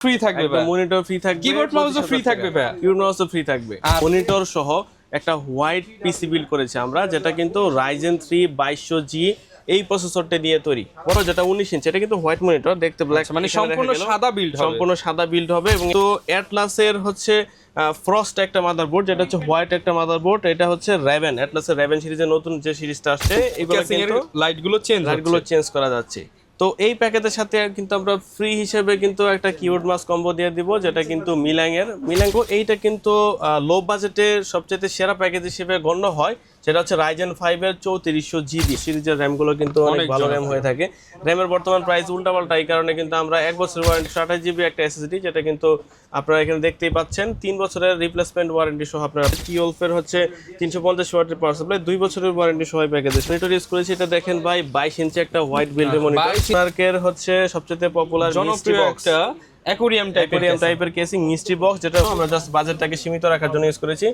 Free থাকবে ভাই, monitor free থাকবে, কিবোর্ড মাউসও ফ্রি থাকবে ভাই, কিবোর্ড মাউসও ফ্রি থাকবে। মনিটর সহ একটা হোয়াইট পিসি বিল্ড করেছে আমরা, যেটা কিন্তু Ryzen 3 2200G এই প্রসেসরটা দিয়ে তৈরি। বড় যেটা 19 ইঞ্চি, এটা কিন্তু হোয়াইট মনিটর, দেখতে ব্ল্যাক, মানে সম্পূর্ণ সাদা বিল্ড হবে, সম্পূর্ণ সাদা বিল্ড হবে। এবং তো অ্যাটলাসের হচ্ছে ফ্রস্ট একটা মাদারবোর্ড, যেটা হচ্ছে হোয়াইট একটা মাদারবোর্ড। এটা হচ্ছে র্যাভেন, অ্যাটলাসের র্যাভেন সিরিজের নতুন যে সিরিজটা আসছে, এগুলো কিন্তু লাইটগুলো চেঞ্জ করা যাচ্ছে। তো এই প্যাকেজের সাথে কিন্তু আমরা ফ্রি হিসেবে কিন্তু একটা কিবোর্ড মাউস কম্বো দিয়ে দিব, যেটা কিন্তু মিলাঙ্গো। এইটা কিন্তু লো বাজেটের সবচেয়ে সেরা প্যাকেজ হিসেবে গণ্য হয়। সেটা হচ্ছে Ryzen 5 এর 3400GB সিরিজের র্যামগুলো কিন্তু অনেক ভালো র্যাম হয়ে থাকে। র্যামের বর্তমান প্রাইস উল্টাপাল্টা, এই কারণে কিন্তু আমরা 1 বছরের ওয়ারেন্টি 28GB একটা SSD, যেটা কিন্তু আপনারা এখানে দেখতেই পাচ্ছেন। 3 বছরের রিপ্লেসমেন্ট ওয়ারেন্টি সহ আপনারা টিওলফের হচ্ছে 350 ওয়াটের পাওয়ার সাপ্লাই, 2 বছরের ওয়ারেন্টি সহ প্যাকেজে মনিটর ইউজ করেছি। এটা দেখেন ভাই 22 ইঞ্চি একটা হোয়াইট বিল্ডের মনিটর। মার্কের হচ্ছে সবচেয়ে পপুলার জনপ্রিয় একটা অ্যাকোয়ারিয়াম টাইপের কেসিং মিস্ট্রি বক্স, যেটা আমরা জাস্ট বাজেটটাকে সীমিত রাখার জন্য ইউজ করেছি।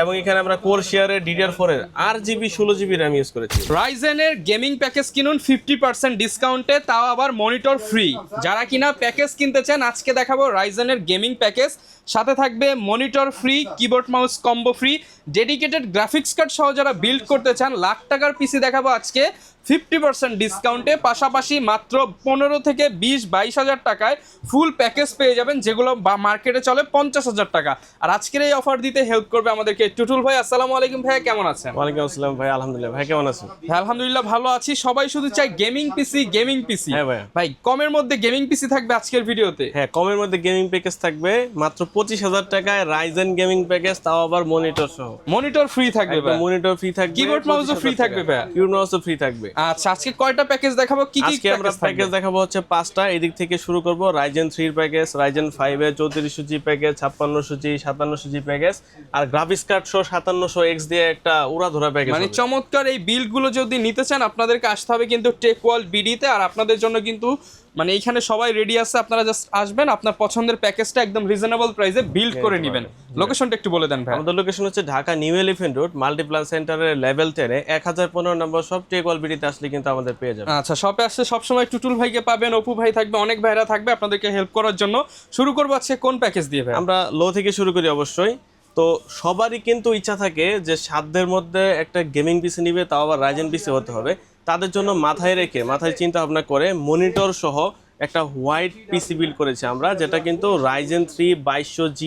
এবং এখানে আমরা কোরশিয়ারের DDR4 এর 8GB 16GB RAM ইউজ করেছি। Ryzen এর গেমিং প্যাকেজ কিনুন 50% ডিসকাউন্টে, তাও আবার মনিটর ফ্রি। যারা কিনা প্যাকেজ কিনতে চান, আজকে দেখাবো Ryzen এর গেমিং প্যাকেজ, সাথে থাকবে monitor free, keyboard mouse combo free, dedicated graphics card সহ যারা বিল্ড করতে চান, লাখ টাকার পিসি দেখাবো আজকে 50% ডিসকাউন্টে। পাশাপাশি মাত্র 15 থেকে 20-22 হাজার টাকায় ফুল প্যাকেজ পেয়ে যাবেন, যেগুলো মার্কেটে চলে 50,000 টাকা। আর আজকের এই অফার দিতে হেল্প করবে আমাদেরকে টুটুল ভাই। আসসালামু আলাইকুম ভাই, কেমন আছেন? ওয়ালাইকুম আসসালাম ভাই, আলহামদুলিল্লাহ। ভাই কেমন আছেন? আলহামদুলিল্লাহ ভালো আছি। সবাই শুধু চাই গেমিং পিসি। হ্যাঁ ভাই কমের মধ্যে গেমিং পিসি থাকবে আজকের ভিডিওতে। হ্যাঁ, কমের মধ্যে গেমিং প্যাকেজ থাকবে মাত্র 25,000 টাকায়, Ryzen গেমিং প্যাকেজ, তাও আবার মনিটর সহ। মনিটর ফ্রি থাকবে ভাই, মনিটর ফ্রি থাকবে, কিবোর্ড মাউসও ফ্রি থাকবে ভাই, কিবোর্ড মাউসও ফ্রি থাকবে। আচ্ছা, আজকে কয়টা প্যাকেজ দেখাবো? কি আজকে আমরা প্যাকেজ দেখাবো হচ্ছে 5টা। এদিক থেকে শুরু করব Ryzen 3 এর প্যাকেজ, Ryzen 5 এর 3400G package, 5600G 5700G package, আর গ্রাফিক্স কার্ড সহ 5700X দিয়ে একটা উড়াধরা প্যাকেজ। মানে চমৎকার এই বিল্ড গুলো যদি নিতে চান, আপনাদেরকে আসতে হবে কিন্তু টেক ওয়ার্ল্ড বিডিতে। আর আপনাদের জন্য কিন্তু মানে এইখানে সবাই রেডি আছে, আপনারা জাস্ট আসবেন, আপনার পছন্দের প্যাকেজটা একদম রিজনেবল প্রাইসে বিল্ড করে নেবেন। লোকেশনটা একটু বলে দেন ভাই। আমাদের লোকেশন হচ্ছে Dhaka New Elephant Road, Multiplan সেন্টারের লেভেল 10 এ 1015 নম্বর সব টেক ওয়ার্ল্ড বিডিতে আসলে কিন্তু আমাদের পেয়ে যাবেন। আচ্ছা, শপে আসলে সবসময় টুটুল ভাইকে পাবেন, অপু ভাই থাকবে, অনেক ভাইরা থাকবে আপনাদেরকে হেল্প করার জন্য। শুরু করবো আজকে কোন প্যাকেজ দিয়ে ভাই? আমরা লো থেকে শুরু করি অবশ্যই। তো সবারই কিন্তু ইচ্ছা থাকে যে সাধ্যের মধ্যে একটা গেমিং পিসি নিবে, তাও আবার Ryzen পিসি হতে হবে। তাদের জন্য মাথায় চিন্তা ভাবনা করে মনিটর সহ একটা হোয়াইট পিসি বিল্ড করেছি আমরা, যেটা কিন্তু Ryzen 3 2200G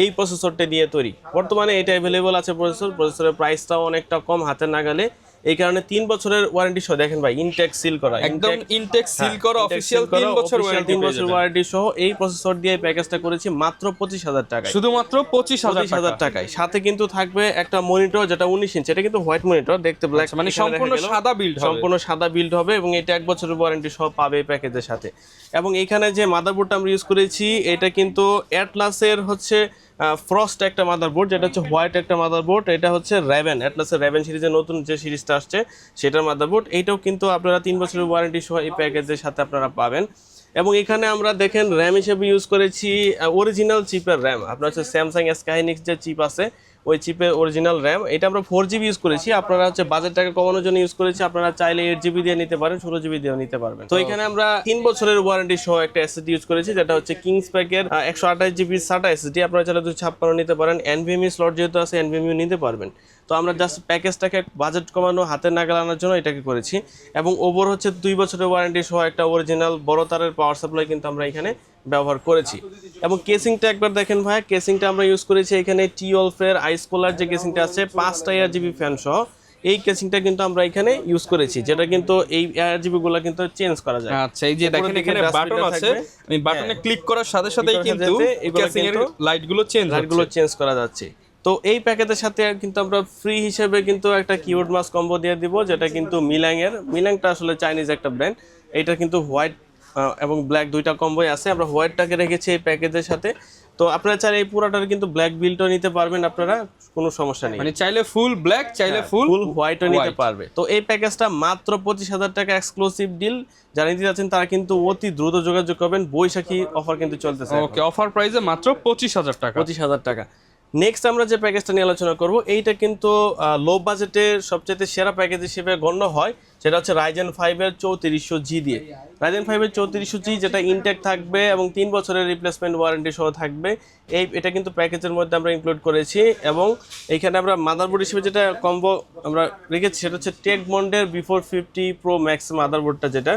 এই প্রসেসরটা দিয়ে তৈরি। বর্তমানে এটা অ্যাভেলেবল আছে প্রসেসরের প্রাইসটাও অনেকটা কম, হাতের নাগালে। এই কারণে 3 বছরের ওয়ারেন্টি সহ, দেখেন ভাই ইনটেক সিল করা, একদম ইনটেক সিল করা অফিশিয়াল 3 বছর ওয়ারেন্টি সহ এই প্রসেসর দিয়ে প্যাকেজটা করেছি মাত্র 25,000 টাকায়, শুধুমাত্র 25,000 টাকায়। সাথে কিন্তু থাকবে একটা মনিটর, যেটা 19 ইঞ্চি, এটা কিন্তু হোয়াইট মনিটর, দেখতে ব্ল্যাক, মানে সম্পূর্ণ সাদা বিল্ড হবে এবং এটা 1 বছরের ওয়ারেন্টি সহ পাবে এই প্যাকেজের সাথে। এবং এখানে যে মাদারবোর্ডটা আমরা ইউজ করেছি, এটা কিন্তু অ্যাটলাসের হচ্ছে ফ্রস্ট একটা মাদারবোর্ড, যেটা হচ্ছে হোয়াইট একটা মাদারবোর্ড। এটা হচ্ছে অ্যাটলাসের র্যাভেন সিরিজের নতুন যে সিরিজটা আসছে সেটার মাদারবোর্ড। এইটাও কিন্তু আপনারা 3 বছরের ওয়ারেন্টি সহ এই প্যাকেজের সাথে আপনারা পাবেন। এবং এখানে আমরা দেখেন র্যাম হিসেবে ইউজ করেছি অরিজিনাল চিপের র্যাম। আপনার হচ্ছে স্যামসাং স্কাইনিক্স যে চিপ আছে, ওই চিপের অরিজিনাল র্যাম। এটা আমরা 4GB ইউজ করেছি, আপনারা হচ্ছে বাজেটটাকে কমানোর জন্য ইউজ করেছি। আপনারা চাইলে 8GB দিয়ে নিতে পারেন, 16GB দিয়েও নিতে পারবেন। তো এখানে আমরা 3 বছরের ওয়ারেন্টি সহ একটা এসএসডি ইউজ করেছি, যেটা হচ্ছে কিংস প্যাকের 128GB SATA এসএসডি। আপনারা চাইলে 256 নিতে পারেন, NVMe স্লট যেহেতু আছে NVMe নিতে পারবেন। তো আমরা জাস্ট প্যাকেজটাকে বাজেট কমানো, হাতের নাগাল আনার জন্য এটাকে করেছি। এবং ওভার হচ্ছে 2 বছরের ওয়ারেন্টি সহ একটা অরিজিনাল বড় তারের পাওয়ার সাপ্লাই কিন্তু আমরা এখানে ব্যবহার করেছি। এবং কেসিংটা একবার দেখেন ভাই, কেসিংটা আমরা ইউজ করেছি এখানে টিওলফের আইস কোলার যে কেসিংটা আছে 5টা ARGB ফ্যান সহ, এই কেসিংটা কিন্তু আমরা এখানে ইউজ করেছি, যেটা কিন্তু এই ARGB গুলো কিন্তু চেঞ্জ করা যায়। আচ্ছা, এই যে দেখেন এখানে বাটন আছে, আমি বাটনে ক্লিক করার সাথে সাথেই কিন্তু কেসিং এর লাইটগুলো চেঞ্জ করা যাচ্ছে। তো এই প্যাকেজের সাথে কিন্তু আমরা ফ্রি হিসেবে কিন্তু একটা কিবোর্ড মাউস কম্বো দিয়ে দিব, যেটা কিন্তু মিলাংটা আসলে চাইনিজ একটা ব্র্যান্ড। এটা কিন্তু হোয়াইট এবং ব্ল্যাক দুইটা কম্বোই আছে, আমরা হোয়াইটটাকে রেখেছি এই প্যাকেজের সাথে। তো আপনারা চাইলে এই পুরোটার কিন্তু ব্ল্যাক বিল্ডও নিতে পারবেন, আপনারা কোনো সমস্যা নেই। মানে চাইলে ফুল ব্ল্যাক, চাইলে ফুল হোয়াইটও নিতে পারবে। তো এই প্যাকেজটা মাত্র 25,000 টাকা এক্সক্লুসিভ ডিল। যারা নিতে যাচ্ছেন তারা কিন্তু অতি দ্রুত যোগাযোগ করবেন, বৈশাখী অফার কিন্তু চলতেছে। ওকে, অফার প্রাইসে মাত্র 25,000 টাকা। 25,000 টাকা। নেক্সট আমরা যে প্যাকেজটা নিয়ে আলোচনা করব, এইটা কিন্তু লো বাজেটের সবচেয়ে সেরা প্যাকেজ হিসেবে গণ্য হয়। সেটা হচ্ছে Ryzen 5 এর 3400G দিয়ে। Ryzen 5 এর 3400G যেটা ইনটেক থাকবে এবং 3 বছরের রিপ্লেসমেন্ট ওয়ারেন্টি সহ থাকবে। এটা কিন্তু প্যাকেজের মধ্যে আমরা ইনক্লুড করেছি এবং এইখানে আমরা মাদারবোর্ড হিসেবে যেটা কম্বো আমরা রেখেছি সেটা হচ্ছে টেকমন্ডের B450 Pro Max মাদারবোর্ডটা, যেটা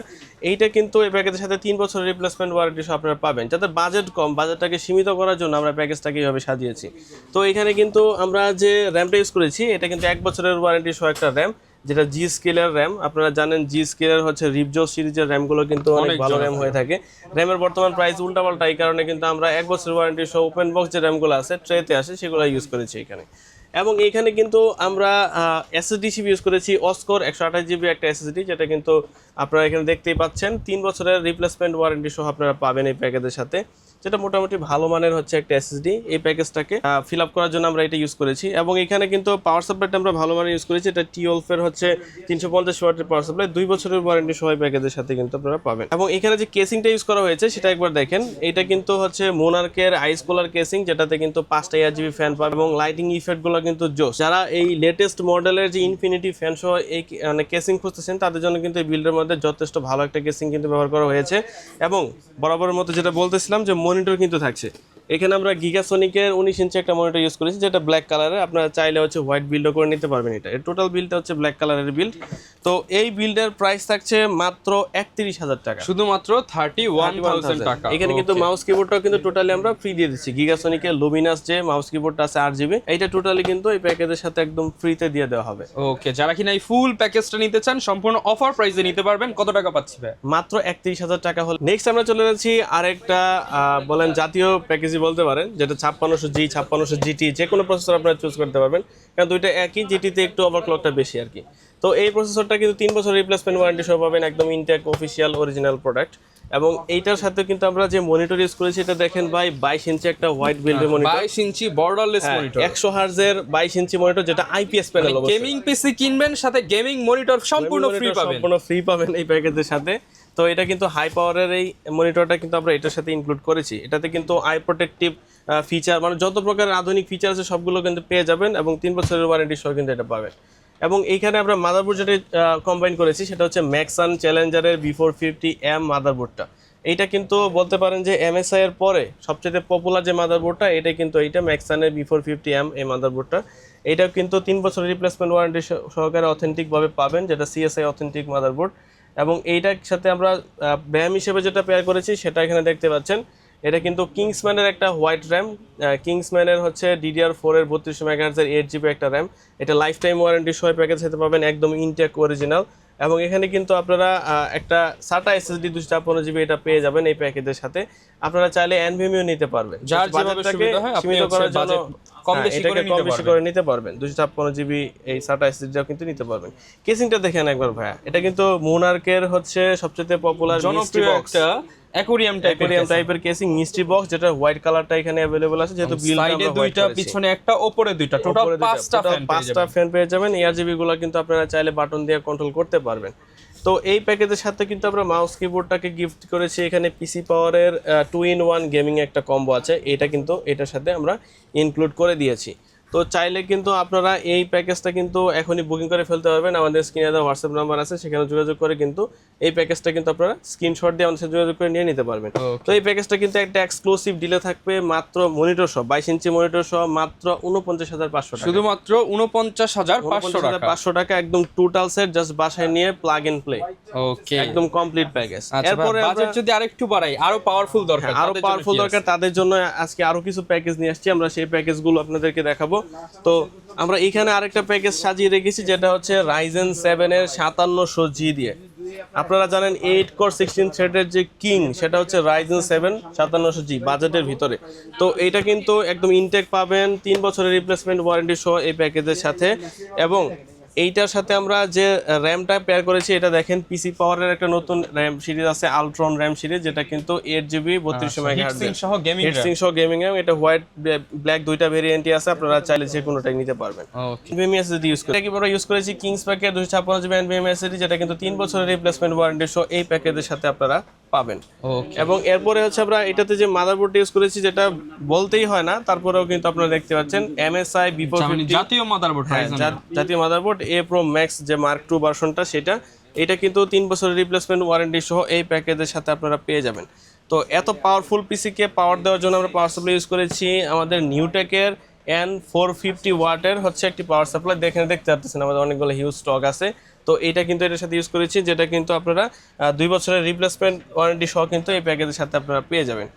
এইটা কিন্তু এই প্যাকেজের সাথে 3 বছরের রিপ্লেসমেন্ট ওয়ারেন্টি সহ আপনারা পাবেন। যাদের বাজেট কম, বাজেটটাকে সীমিত করার জন্য আমরা প্যাকেজটাকে এইভাবে সাজিয়েছি। তো এখানে কিন্তু আমরা যে র্যামটা ইউজ করেছি এটা কিন্তু 1 বছরের ওয়ারেন্টি সহ একটা র্যাম, যেটা জি স্কেলের র্যাম। আপনারা জানেন জি স্কেলের হচ্ছে রিপজো সিরিজের র্যামগুলো কিন্তু অনেক ভালো র্যাম হয়ে থাকে। র্যামের বর্তমান প্রাইস উল্টাপাল্টা, এই কারণে কিন্তু আমরা 1 বছরের ওয়ারেন্টি সহ ওপেন বক্স যে র্যামগুলো আছে ট্রেতে আসে সেগুলো ইউজ করেছি এখানে। এবং এইখানে কিন্তু আমরা এসএসডি চিপ ইউজ করেছি অস্কোর 128GB একটা এসএসডি, যেটা কিন্তু আপনারা এখানে দেখতেই পাচ্ছেন 3 বছরের রিপ্লেসমেন্ট ওয়ারেন্টি সহ আপনারা পাবেন এই প্যাকেজের সাথে, যেটা মোটামুটি ভালো মানের হচ্ছে একটা এসএসডি। এই প্যাকেজটাকে ফিল আপ করার জন্য আমরা এটা ইউজ করেছি। এবং এখানে কিন্তু পাওয়ার সাপ্লাইটা আমরা ভালো মানের ইউজ করেছি, এটা T-Wolf এর হচ্ছে 350 ওয়াটের পাওয়ার সাপ্লাই, 2 বছরের ওয়ারেন্টি সহ প্যাকেজের সাথে কিন্তু আপনারা পাবেন। এবং এখানে যে কেসিংটা ইউজ করা হয়েছে সেটা একবার দেখেন, এটা কিন্তু হচ্ছে মোনার্কের আইস কুলার কেসিং, যেটাতে কিন্তু 5টা RGB ফ্যান পাবে এবং লাইটিং ইফেক্টগুলো কিন্তু জোস। যারা এই লেটেস্ট মডেলের যে ইনফিনিটি ফ্যান সহ এই মানে কেসিং খুঁজতেছেন তাদের জন্য কিন্তু এই বিল্ডের মধ্যে যথেষ্ট ভালো একটা কেসিং কিন্তু ব্যবহার করা হয়েছে। এবং বরাবরের মতো যেটা বলতেছিলাম যে মনিটর কিন্তু থাকছে। এখানে আমরা গিগাসনিকের 19 ইঞ্চি একটা মনিটর ইউজ করেছি, যেটা ব্ল্যাক কালারের। আপনারা চাইলে হচ্ছে হোয়াইট বিল্ডও করে নিতে পারবেন। এটা টোটাল বিলটা হচ্ছে ব্ল্যাক কালারের বিল্ড। তো এই বিল্ডের প্রাইস থাকছে মাত্র 31,000 টাকা, শুধুমাত্র 31,000 টাকা। এখানে কিন্তু মাউস কিবোর্ডটাও কিন্তু টোটালি আমরা ফ্রি দিয়ে দিচ্ছি। গিগাসনিকের লুমিনাস যে মাউস কিবোর্ডটা আছে 8GB, এইটা টোটালি কিন্তু এই প্যাকেজের সাথে একদম ফ্রিতে দিয়ে দেওয়া হবে। ওকে, যারা কিনা এই ফুল প্যাকেজটা নিতে চান সম্পূর্ণ অফার প্রাইসে নিতে পারবেন। কত টাকা পাচ্ছি ভাই? মাত্র 31,000 টাকা হল। নেক্সট আমরা চলে যাচ্ছি আরেকটা বলেন জাতীয় প্যাকেজই বলতে পারেন, যেটা 5600G 5600GT যে কোনো প্রসেসর আপনারা চুজ করতে পারবেন, কারণ দুইটা একই, জিটিতে একটু ওভারক্লকটা বেশি আর কি। তো এই প্রসেসরটা কিন্তু 3 বছর রিপ্লেসমেন্ট ওয়ারেন্টি সহ পাবেন, একদম ইনটেক অফিসিয়াল অরিজিনাল প্রোডাক্ট। এবং এইটার সাথে কিন্তু আমরা যে মনিটর ইউজ করেছি এটা দেখেন ভাই, 22 ইঞ্চি একটা হোয়াইট বিল্ডের মনিটর, 22 ইঞ্চি বর্ডারলেস মনিটর, 100 হার্জ এর 22 ইঞ্চি মনিটর, যেটা আইপিএস প্যানেল। গেমিং পিসি কিনবেন সাথে গেমিং মনিটর সম্পূর্ণ ফ্রি পাবেন, সম্পূর্ণ ফ্রি পাবেন এই প্যাকেজের সাথে। তো এটা কিন্তু হাই পাওয়ারের এই মনিটরটা কিন্তু আমরা এটার সাথে ইনক্লুড করেছি। এটাতে কিন্তু আই প্রোটেক্টিভ ফিচার মানে যত প্রকারের আধুনিক ফিচার আছে সবগুলো কিন্তু পেয়ে যাবেন এবং 3 বছরের ওয়ারেন্টি সহ কিন্তু এটা পাবেন। এবং এইখানে আমরা মাদারবোর্ড যেটা কম্বাইন করেছি সেটা হচ্ছে ম্যাক্সান চ্যালেঞ্জারের B450M মাদারবোর্ডটা। এইটা কিন্তু বলতে পারেন যে MSI এর পরে সবচেয়ে পপুলার যে মাদারবোর্ডটা এটা কিন্তু এইটা ম্যাক্সানের B450M এই মাদারবোর্ডটা। এইটাও কিন্তু 3 বছরের রিপ্লেসমেন্ট ওয়ারেন্টি সহকারে অথেন্টিকভাবে পাবেন, যেটা CSI অথেন্টিক মাদারবোর্ড। এবং এইটার সাথে আমরা র্যাম হিসেবে যেটা পেয়ার করেছি সেটা এখানে দেখতে পাচ্ছেন, এটা কিন্তু কিংসম্যানের একটা হোয়াইট র্যাম। কিংসম্যানের হচ্ছে DDR4 এর 32 MHz এর 8GB একটা র্যাম। এটা লাইফ টাইম ওয়ারেন্টি সহ প্যাকেজ হতে পাবেন, একদম ইনটেক অরিজিনাল। এবং এখানে কিন্তু আপনারা একটা SATA SSD 256GB এটা পেয়ে যাবেন এই প্যাকেজের সাথে। আপনারা চাইলে NVMe নিতে পারবেন, যার যেভাবে সুবিধা হয় আপনি সীমিত করার জন্য কম বেশি করে নিতে পারবেন। 256GB এই SATA SSDটাও কিন্তু নিতে পারবেন। কেসিংটা দেখেন একবার ভাইয়া, এটা কিন্তু মোনার্কের হচ্ছে সবচেয়ে পপুলার জনপ্রিয় একটা অ্যাকোয়ারিয়াম টাইপের কেসিং, মিস্ট্রি বক্স, যেটা হোয়াইট কালারটা এখানে अवेलेबल আছে, যেহেতু সাইডে দুইটা পিছনে একটা উপরে দুইটা, টোটাল 5টা ফ্যান পেয়ে যাবেন। ARGB গুলো কিন্তু আপনারা চাইলে বাটন দিয়ে কন্ট্রোল করতে পারবেন। তো এই প্যাকেজের সাথে কিন্তু আমরা মাউস কিবোর্ডটাকে গিফট করেছি। এখানে পিসি পাওয়ারের 2-in-1 গেমিং একটা কম্বো আছে, এটা কিন্তু এটার সাথে আমরা ইনক্লুড করে দিয়েছি। তো চাইলে কিন্তু আপনারা এই প্যাকেজটা কিন্তু এখনই বুকিং করে ফেলতে পারবেন। আমাদের স্ক্রিনে দেওয়া হোয়াটসঅ্যাপ নাম্বার আছে, সেখানে যোগাযোগ করে কিন্তু এই প্যাকেজটা কিন্তু আপনারা স্ক্রিনশট দিয়ে আমাদের সাথে যোগাযোগ করে নিয়ে নিতে পারবেন। তো এই প্যাকেজটা কিন্তু একটা এক্সক্লুসিভ ডিলে থাকবে, মাত্র মনিটর সহ 22 ইঞ্চি মনিটর সহ মাত্র 49,500 টাকা, শুধুমাত্র 49,500 টাকা, একদম টোটাল সেট, জাস্ট বাসায় নিয়ে প্লাগ এন্ড প্লে। ওকে, একদম কমপ্লিট প্যাকেজ। এরপরে বাজেট যদি আরেকটু বাড়াই, আরো পাওয়ারফুল দরকার, তাদের জন্য আজকে আরো কিছু প্যাকেজ নিয়ে আসছি, আমরা সেই প্যাকেজগুলো আপনাদেরকে দেখাবো। তো আমরা এখানে আরেকটা প্যাকেজ সাজিয়ে রেখেছি, যেটা হচ্ছে Ryzen 7 এর 5700G দিয়ে। আপনারা জানেন 8 কোর 16 থ্রেডের যে কিং সেটা হচ্ছে Ryzen 7 5700G বাজেটের ভিতরে। তো এইটা কিন্তু একদম ইনটেক পাবেন, 3 বছরের রিপ্লেসমেন্ট ওয়ারেন্টি সহ এই প্যাকেজের সাথে। এবং এইটার সাথে আমরা যে র্যামটা পেয়ার করেছি এটা দেখেন, পিসি পাওয়ারের একটা নতুন র্যাম সিরিজ আছে, আলট্রন র্যাম সিরিজ, যেটা কিন্তু 8GB 32 MHz হিটসিং সহ গেমিং র্যাম। এটা হোয়াইট ব্ল্যাক দুইটা ভেরিয়েন্টই আছে, আপনারা চাইলে যে কোনোটাই নিতে পারবেন। NVMe SSD ইউজ করি, এটা কি আমরা ইউজ করেছি কিংস প্যাকের 256GB NVMe SSD, যেটা কিন্তু 3 বছরের রিপ্লেসমেন্ট ওয়ারেন্টি সহ এই প্যাকেজের সাথে আপনারা পাবেন। এবং এরপরে হচ্ছে আমরা এটাতে যে মাদারবোর্ড ইউজ করেছি, যেটা বলতেই হয় না, তারপরেও কিন্তু আপনারা দেখতে পাচ্ছেন MSI B450 জাতীয় মাদারবোর্ড, জাতীয় মাদারবোর্ড A Pro Max যে Mark II ভার্সনটা, সেটা এটা কিন্তু 3 বছরের রিপ্লেসমেন্ট ওয়ারেন্টি সহ এই প্যাকেজের সাথে আপনারা পেয়ে যাবেন। তো এত পাওয়ারফুল পিসিকে পাওয়ার দেওয়ার জন্য আমরা পাওয়ার সাপ্লাই ইউজ করেছি আমাদের নিউটেকের N450 ওয়াটের হচ্ছে একটি পাওয়ার সাপ্লাই। দেখতে পাচ্ছেন আমাদের অনেকগুলো হিউজ স্টক আছে। তো এটা কিন্তু এটার সাথে ইউজ করেছি, যেটা কিন্তু আপনারা 2 বছরের রিপ্লেসমেন্ট ওয়ারেন্টি সহ কিন্তু এই প্যাকেজের সাথে আপনারা পেয়ে যাবেন।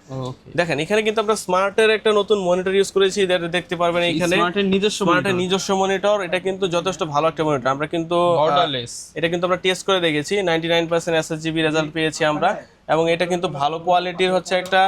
দেখেন এখানে কিন্তু আমরা স্মার্টের একটা নতুন মনিটর ইউজ করেছি, যেটা দেখতে পারবেন এখানে স্মার্টের নিজস্ব মনিটর। এটা কিন্তু যথেষ্ট ভালো একটা মনিটর। আমরা কিন্তু এটা কিন্তু আমরা টেস্ট করে দেখেছি, 99% এসএসজিবি রেজাল্ট পেয়েছি আমরা, এবং এটা কিন্তু ভালো কোয়ালিটির হচ্ছে একটা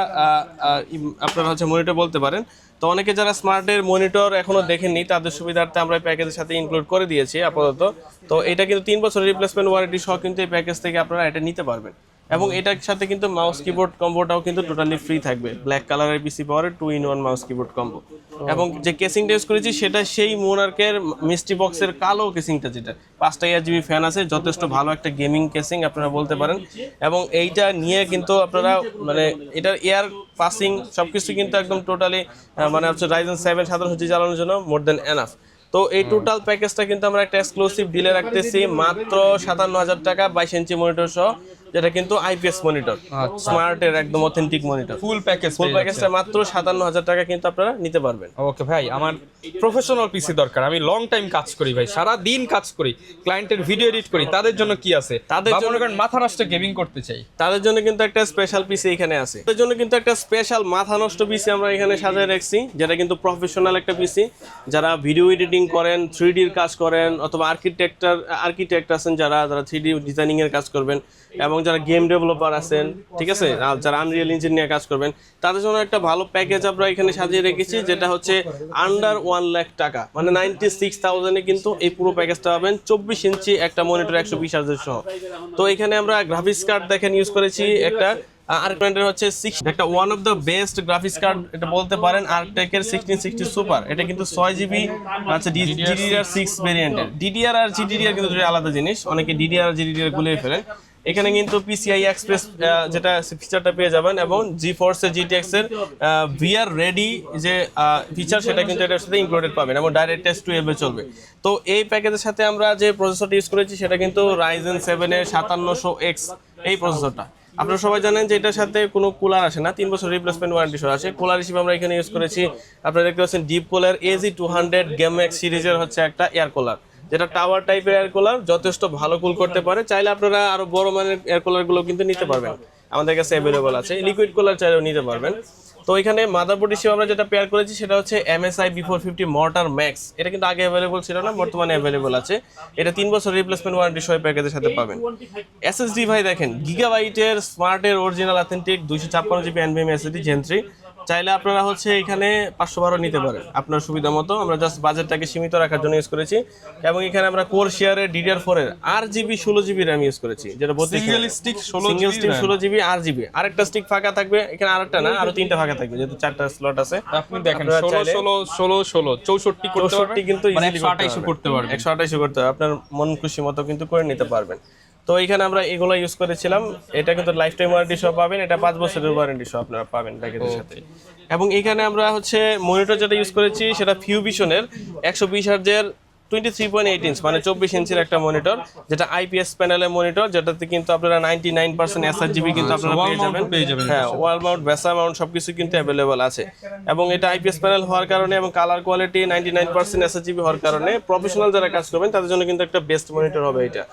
আপনারা হচ্ছে মনিটর বলতে পারেন। তো অনেকে যারা স্মার্টের মনিটর এখনো দেখেননি তাদের সুবিধার্থে আমরা এই প্যাকেজের সাথে ইনক্লুড করে দিয়েছি আপাতত। তো এটা কিন্তু 3 বছরের রিপ্লেসমেন্ট ওয়ারেন্টি সহ কিন্তু এই প্যাকেজ থেকে আপনারা এটা নিতে পারবেন। এবং এটার সাথে কিন্তু মাউস কিবোর্ড কম্বোটাও কিন্তু টোটালি ফ্রি থাকবে। ব্ল্যাক কালারের পিসি পাওয়ারের 2-in-1 মাউস কিবোর্ড কম্বো। এবং যে কেসিংটা ইউজ করেছি সেটা সেই মোনার্কের মিস্ট্রি বক্সের কালো কেসিংটা, যেটা 5টা ARGB ফ্যান আছে, যথেষ্ট ভালো একটা গেমিং কেসিং আপনারা বলতে পারেন। এবং এইটা নিয়ে কিন্তু আপনারা মানে এটার এয়ার পাসিং সবকিছু কিন্তু একদম টোটালি মানে হচ্ছে Ryzen 7 750 চালানোর জন্য মোর দেন এনাফ। তো এই টোটাল প্যাকেজটা কিন্তু আমরা একটা এক্সক্লুসিভ ডিলে রাখতেছি মাত্র 57,000 টাকা 22 ইঞ্চি মনিটর সহ, যেটা কিন্তু আইপিএস মনিটর, স্মার্টের একদম অথেন্টিক মনিটর। ফুল প্যাকেজটা মাত্র 57,000 টাকা কিন্তু আপনারা নিতে পারবেন। ওকে ভাই, আমার প্রফেশনাল পিসি দরকার, আমি লং টাইম কাজ করি ভাই, সারা দিন কাজ করি, ক্লায়েন্টের ভিডিও এডিট করি, তাদের জন্য কি আছে? তাদের জন্য মাথা নষ্ট গেমিং করতে চাই, তাদের জন্য কিন্তু একটা স্পেশাল পিসি এখানে আছে। তাদের জন্য কিন্তু একটা স্পেশাল মাথা নষ্ট পিসি আমরা এখানে সাজিয়ে রাখছি, যেটা কিন্তু প্রফেশনাল একটা পিসি। যারা ভিডিও এডিটিং করেন, 3D এর কাজ করেন, অথবা আর্কিটেক্ট আছেন যারা 3D ডিজাইনিং এর কাজ করবেন, এবং যারা গেম ডেভেলপার আছেন, ঠিক আছে, যারা আনরিয়েল ইঞ্জিন নিয়ে কাজ করবেন, তাদের জন্য একটা ভালো প্যাকেজ আমরা এখানে সাজিয়ে রেখেছি, যেটা হচ্ছে আন্ডার 1 লাখ টাকা, মানে 96,000-এ কিন্তু এই পুরো প্যাকেজটা পাবেন। 24 ইঞ্চি একটা মনিটর 120 হার্জ সহ। তো এখানে আমরা গ্রাফিক্স কার্ড দেখেন ইউজ করেছি একটা আর্কটেকের হচ্ছে একটা one of the best graphics card এটা বলতে পারেন, আর্কটেকের 1660 সুপার। এটা কিন্তু 6GB আছে DDR6 ভেরিয়েন্টের। DDR আর GDDR কিন্তু দুটো আলাদা জিনিস, অনেকে DDR আর GDDR গুলিয়ে ফেলেন। এখানে কিন্তু PCI এক্সপ্রেস যেটা ফিচারটা পেয়ে যাবেন, এবং GeForce GTX এর VR রেডি যে ফিচার সেটা কিন্তু এটার সাথে ইনক্লুডেড পাবেন, এবং ডাইরেক্ট টেস্ট টু এবে চলবে। তো এই প্যাকেজের সাথে আমরা যে প্রসেসরটা ইউজ করেছি সেটা কিন্তু Ryzen 7 এর 5700X এই প্রসেসরটা। আপনারা সবাই জানেন যে এটার সাথে কোনো কুলার আসে না, 3 বছর রিপ্লেসমেন্ট ওয়ারেন্টি সহ আসে। কুলার হিসেবে আমরা এখানে ইউজ করেছি, আপনারা দেখতে পাচ্ছেন ডিপ কুলার AZ200 GameX সিরিজের হচ্ছে একটা এয়ার কুলার, যেটা টাওয়ার টাইপের এয়ার কুলার, যথেষ্ট ভালো কুল করতে পারে। চাইলে আপনারা আরো বড় মানের এয়ার কুলারগুলো কিন্তু নিতে পারবেন, আমাদের কাছে অ্যাভেলেবল আছে। লিকুইড কুলার চাইলেও নিতে পারবেন। তো এখানে মাদারবোর্ড হিসেবে আমরা যেটা পেয়ার করেছি সেটা হচ্ছে MSI B450 Mortar Max। এটা কিন্তু আগে অ্যাভেলেবল ছিল না, বর্তমানে অ্যাভেলেবল আছে। এটা 3 বছর রিপ্লেসমেন্ট ওয়ারেন্টি সহ প্যাকেজের সাথে পাবেন। SSD ভাই দেখেন, গিগাবাইটের স্মার্টের original authentic 256GB NVMe SSD Gen 3। চাইলে আপনারা হচ্ছে এখানে 512 নিতে পারেন আপনার সুবিধা মতো। আমরা জাস্ট বাজেটটাকে সীমিত রাখার জন্য ইউজ করেছি, এবং এখানে আমরা কোর শেয়ারের DDR4 এর 8GB 16GB RAM ইউজ করেছি, যেটা সিঙ্গেল স্টিক 16GB 8GB। আরেকটা স্টিক ফাঁকা থাকবে, এখানে আরেকটা না, আরো 3টা ফাঁকা থাকবে, যেহেতু 4টা স্লট আছে। আপনি দেখেন 16 64 করতে পারবেন, কিন্তু মানে 128 করতে পারবেন, 128 করতে পারবেন, আপনার মন খুশি মতো কিন্তু করে নিতে পারবেন। তো এখানে আমরা এগুলো ইউজ করেছিলাম। এটা কিন্তু লাইফ টাইম ওয়ারেন্টি সহ পাবেন, এটা 5 বছরের ওয়ারেন্টি সহ আপনারা পাবেন প্যাকেজের সাথে। এবং এখানে আমরা হচ্ছে মনিটর যেটা ইউজ করেছি সেটা ফিউভিশনের 120 হার্জের 23.8 ইঞ্চ, মানে 24 ইঞ্চির একটা মনিটর, যেটা IPS প্যানেলের মনিটর, যেটাতে কিন্তু আপনারা 99% sRGB কিন্তু আপনারা পেয়ে যাবেন। হ্যাঁ, ওয়াল মাউন্ট, ভেসা মাউন্ট সবকিছু কিন্তু অ্যাভেলেবল আছে। এবং এটা IPS প্যানেল হওয়ার কারণে এবং কালার কোয়ালিটি 99% sRGB হওয়ার কারণে প্রফেশনাল যারা কাজ করবেন তাদের জন্য কিন্তু একটা বেস্ট মনিটর হবে এটা।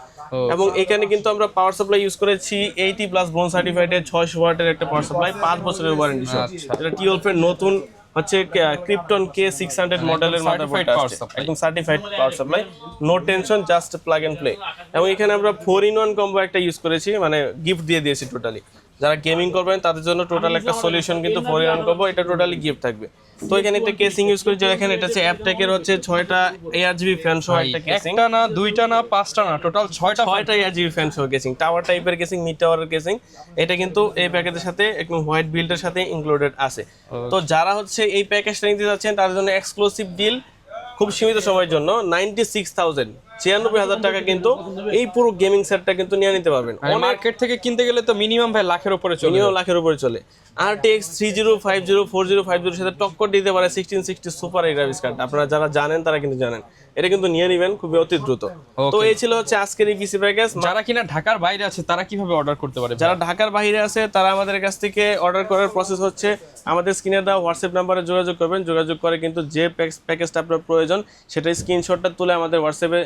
এবং এখানে কিন্তু আমরা পাওয়ার সাপ্লাই ইউজ করেছি 80+ বোন সার্টিফাইড 600 ওয়াটের একটা পাওয়ার সাপ্লাই, 5 বছরের ওয়ারেন্টি সহ। এটা টিওলফের নতুন হচ্ছে ক্রিপ্টন K600 মডেলের মাদারবোর্ড আছে, একদম certified power supply, no tension, just plug and play. এবং এখানে আমরা 4-in-1 কম্বো একটা ইউজ করেছি, মানে গিফট দিয়ে দিয়েছি টোটালি। যারা গেমিং করবেন তাদের জন্য টোটাল একটা সলিউশন কিন্তু 4-in-1 কম্বো, এটা টোটালি গিফট থাকবে। তো এখানে একটা কেসিং ইউজ করেছি, দেখেন এটা হচ্ছে অ্যাপটেকের হচ্ছে 6টা ARGB ফ্যান সহ একটা কেসিং, একটা না, দুইটা না, পাঁচটা না, টোটাল 6টা ARGB ফ্যান সহ কেসিং, টাওয়ার টাইপের কেসিং, মিড টাওয়ারের কেসিং। এটা কিন্তু এই প্যাকেজের সাথে একদম হোয়াইট বিল্ডের সাথে ইনক্লুডেড আছে। তো যারা হচ্ছে এই প্যাকেজটা নিতে যাচ্ছেন তাদের জন্য এক্সক্লুসিভ ডিল, খুব সীমিত সময়ের জন্য 96,000 96,000 টাকা কিন্তু এই পুরো গেমিং সেটটা কিন্তু নিয়ে নিতে পারবেন। মার্কেট থেকে কিনতে গেলে তো মিনিমাম ভাই লাখের উপরে চলে, মিনিমাম লাখের উপরে চলে। RTX 3050 4050 সাথে টক্কর দিতে পারে 1660 সুপার এই গ্রাফিক্স কার্ড। আপনারা যারা জানেন তারা কিন্তু জানেন, এটা কিন্তু নিয়ে নেবেন খুবই অতি দ্রুত। তো এই ছিল হচ্ছে আজকের এই পিসি প্যাকেজ। যারা কিনা ঢাকার বাইরে আছে তারা কিভাবে অর্ডার করতে পারে? যারা ঢাকার বাইরে আছে তারা আমাদের কাছ থেকে অর্ডার করার প্রসেস হচ্ছে আমাদের স্ক্রিনে দেওয়া হোয়াটসঅ্যাপ নাম্বারে যোগাযোগ করবেন। যোগাযোগ করে কিন্তু যে প্যাকেজটা আপনার প্রয়োজন সেটা স্ক্রিনশটটা তুলে আমাদের হোয়াটসঅ্যাপে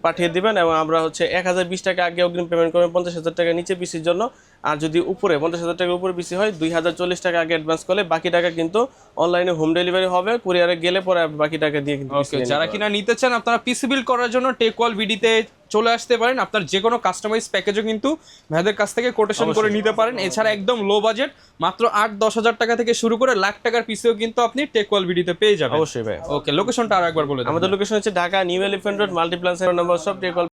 পাঠিয়ে দিবেন, এবং আমরা হচ্ছে 1020 টাকা আগে অগ্রিম পেমেন্ট করবেন 50,000 টাকা নিচে পিসির জন্য। আর যদি উপরে 50,000 টাকার উপরে পিসি হয় 2040 টাকা আগে অ্যাডভান্স করলে বাকি টাকা কিন্তু অনলাইনে হোম ডেলিভারি হবে, কুরিয়ারে গেলে পরে বাকি টাকা দিয়ে কিন্তু PC নিয়ে যারা নিতে কিনা নিতে চান আপনারা পিসি বিল করার জন্য টেকওয়াল বিডিতে চলে আসতে পারেন। আপনার যে কোনো কাস্টমাইজ প্যাকেজও কিন্তু ভাইদের কাছ থেকে কোটেশন করে নিতে পারেন। এছাড়া একদম লো বাজেট মাত্র 8-10 হাজার টাকা থেকে শুরু করে লাখ টাকার পিসিও কিন্তু আপনি টেকওয়াল বিডিতে পেয়ে যাবেন। অবশ্যই ভাই। ওকে, লোকেশনটা আর একবার বলে দিন। আমাদের লোকেশন হচ্ছে Dhaka New Elephant Road Multiplan Center number সব টেকওয়াল